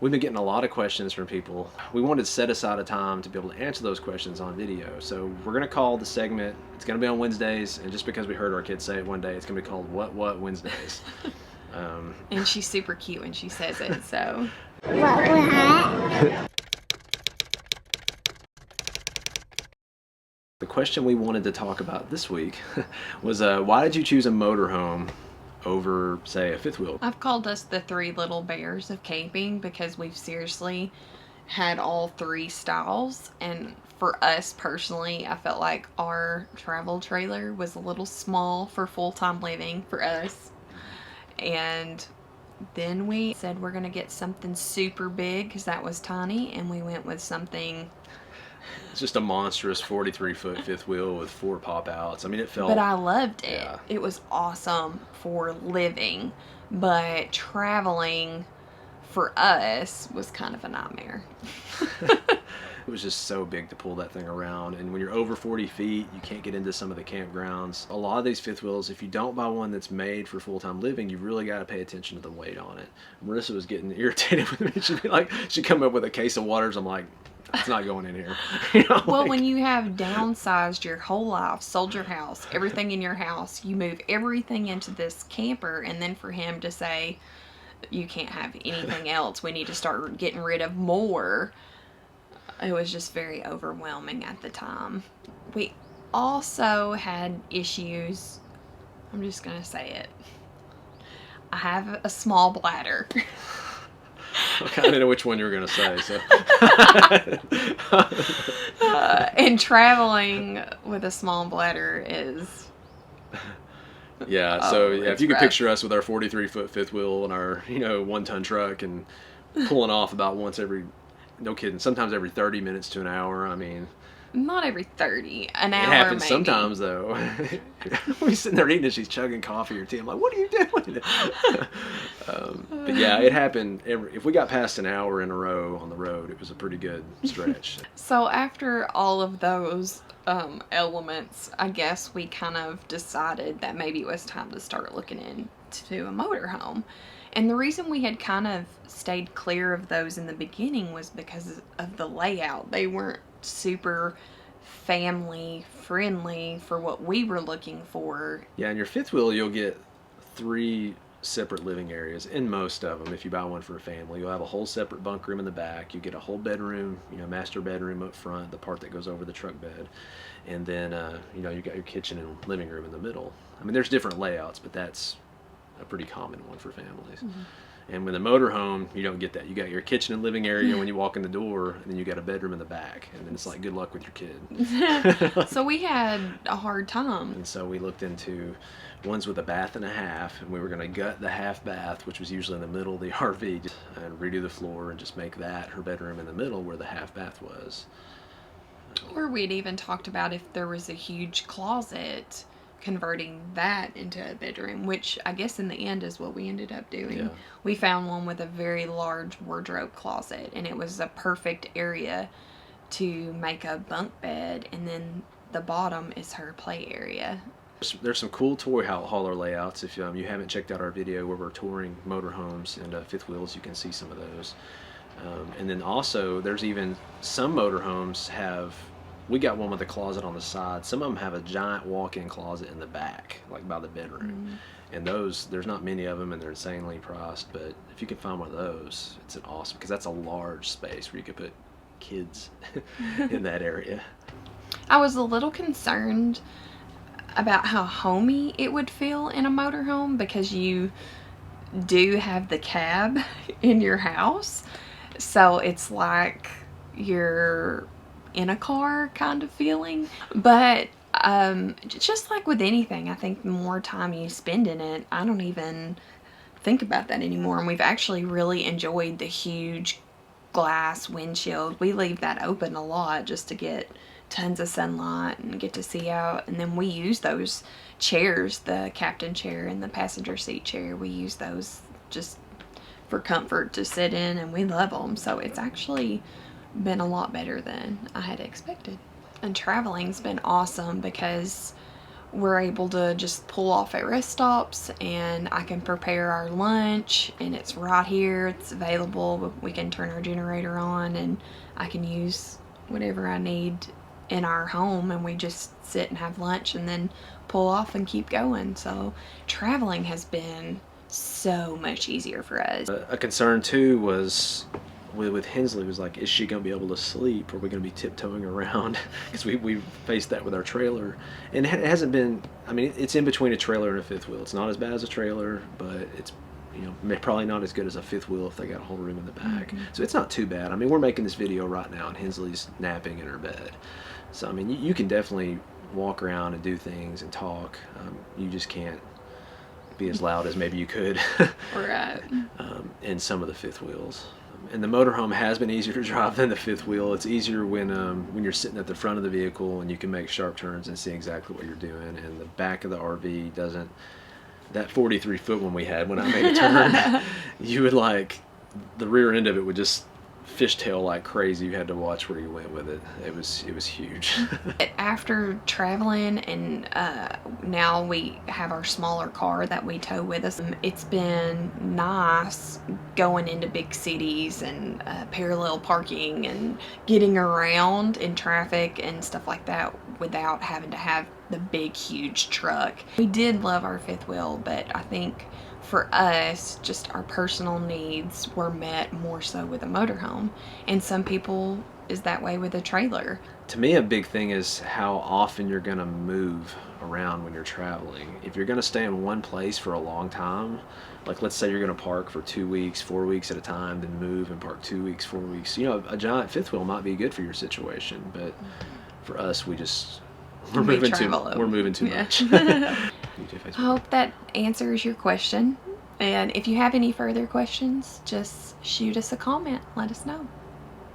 we've been getting a lot of questions from people. We wanted to set aside a time to be able to answer those questions on video. So we're going to call the segment, it's going to be on Wednesdays, and just because we heard our kids say it one day, it's going to be called What Wednesdays. And she's super cute when she says it, so. What? The question we wanted to talk about this week was why did you choose a motorhome over, say, a fifth wheel? I've called us the three little bears of camping because we've seriously had all three styles, and for us personally, I felt like our travel trailer was a little small for full-time living for us. And then we said we're gonna get something super big because that was tiny, and we went with something. It's just a monstrous 43-foot fifth wheel with 4 pop outs. I mean, it felt. But I loved it. Yeah. It was awesome for living, but traveling for us was kind of a nightmare. It was just so big to pull that thing around, and when you're over 40 feet, you can't get into some of the campgrounds. A lot of these fifth wheels, if you don't buy one that's made for full-time living, you really got to pay attention to the weight on it. Marissa was getting irritated with me. She'd be like, she'd come up with a case of waters. I'm like, it's not going in here. You know, Well, like, when you have downsized your whole life, sold your house, everything in your house, you move everything into this camper, and then for him to say, you can't have anything else, we need to start getting rid of more, it was just very overwhelming at the time. We also had issues, I'm just going to say it. I have a small bladder. I kind of know which one you were going to say. So. And traveling with a small bladder is... Yeah, so yeah, if you could rough. picture us with our 43-foot fifth wheel and our 1-ton truck and pulling off about once every, no kidding, sometimes every 30 minutes to an hour. I mean, Not every 30, an hour it happens maybe. sometimes though. We're sitting there eating and she's chugging coffee or tea. I'm like, what are you doing? But yeah, it happened. If we got past an hour in a row on the road, it was a pretty good stretch. So after all of those elements, I guess we kind of decided that maybe it was time to start looking into a motorhome. And the reason we had kind of stayed clear of those in the beginning was because of the layout. They weren't super family friendly for what we were looking for. Yeah, in your fifth wheel, you'll get 3 separate living areas in most of them. If you buy one for a family, you'll have a whole separate bunk room in the back. You get a whole bedroom, master bedroom up front, the part that goes over the truck bed, and then you got your kitchen and living room in the middle. I mean, there's different layouts, but that's a pretty common one for families. Mm-hmm. And with a motorhome, you don't get that. You got your kitchen and living area when you walk in the door, and then you got a bedroom in the back, and then it's like, good luck with your kid. So we had a hard time. And so we looked into ones with a bath and a half, and we were going to gut the half bath, which was usually in the middle of the RV, and redo the floor and just make that her bedroom in the middle where the half bath was. Or we'd even talked about if there was a huge closet, converting that into a bedroom, which I guess in the end is what we ended up doing. Yeah. We found one with a very large wardrobe closet, and it was a perfect area to make a bunk bed, and then the bottom is her play area. There's some cool toy hauler layouts. If you haven't checked out our video where we're touring motorhomes and fifth wheels, you can see some of those. And then also there's even some motorhomes have, we got one with a closet on the side. Some of them have a giant walk-in closet in the back, like by the bedroom. And those, there's not many of them, and they're insanely priced. But if you can find one of those, it's an awesome, because that's a large space where you could put kids in that area. I was a little concerned about how homey it would feel in a motorhome, because you do have the cab in your house. So it's like you're in a car kind of feeling. But just like with anything, I think the more time you spend in it, I don't even think about that anymore. And we've actually really enjoyed the huge glass windshield. We leave that open a lot just to get tons of sunlight and get to see out. And then we use those chairs, the captain chair and the passenger seat chair, we use those just for comfort to sit in, and we love them. So it's actually been a lot better than I had expected. And traveling's been awesome because we're able to just pull off at rest stops, and I can prepare our lunch, and it's right here, it's available. We can turn our generator on, and I can use whatever I need in our home, and we just sit and have lunch and then pull off and keep going. So traveling has been so much easier for us. A concern too was with Hensley was like, is she going to be able to sleep? Are we going to be tiptoeing around? Because we faced that with our trailer, and it hasn't been. I mean, it's in between a trailer and a fifth wheel. It's not as bad as a trailer, but it's, you know, probably not as good as a fifth wheel if they got a whole room in the back. So it's not too bad. I mean, we're making this video right now, and Hensley's napping in her bed. So I mean, you can definitely walk around and do things and talk. You just can't be as loud as maybe you could Right. in some of the fifth wheels. And the motorhome has been easier to drive than the fifth wheel. It's easier when you're sitting at the front of the vehicle and you can make sharp turns and see exactly what you're doing. And the back of the RV doesn't. That 43-foot one we had, when I made a turn, you would like, the rear end of it would just fishtail like crazy. You had to watch where you went with it. It was huge. After traveling, and now we have our smaller car that we tow with us, it's been nice going into big cities and parallel parking and getting around in traffic and stuff like that without having to have the big huge truck. We did love our fifth wheel, but I think for us, just our personal needs were met more so with a motorhome, and some people is that way with a trailer. To me, a big thing is how often you're going to move around when you're traveling. If you're going to stay in one place for a long time, like let's say you're going to park for 2 weeks, 4 weeks at a time, then move and park 2 weeks, 4 weeks. You know, a giant fifth wheel might be good for your situation, but for us, we're moving too much. I hope that answers your question. And if you have any further questions, just shoot us a comment. Let us know.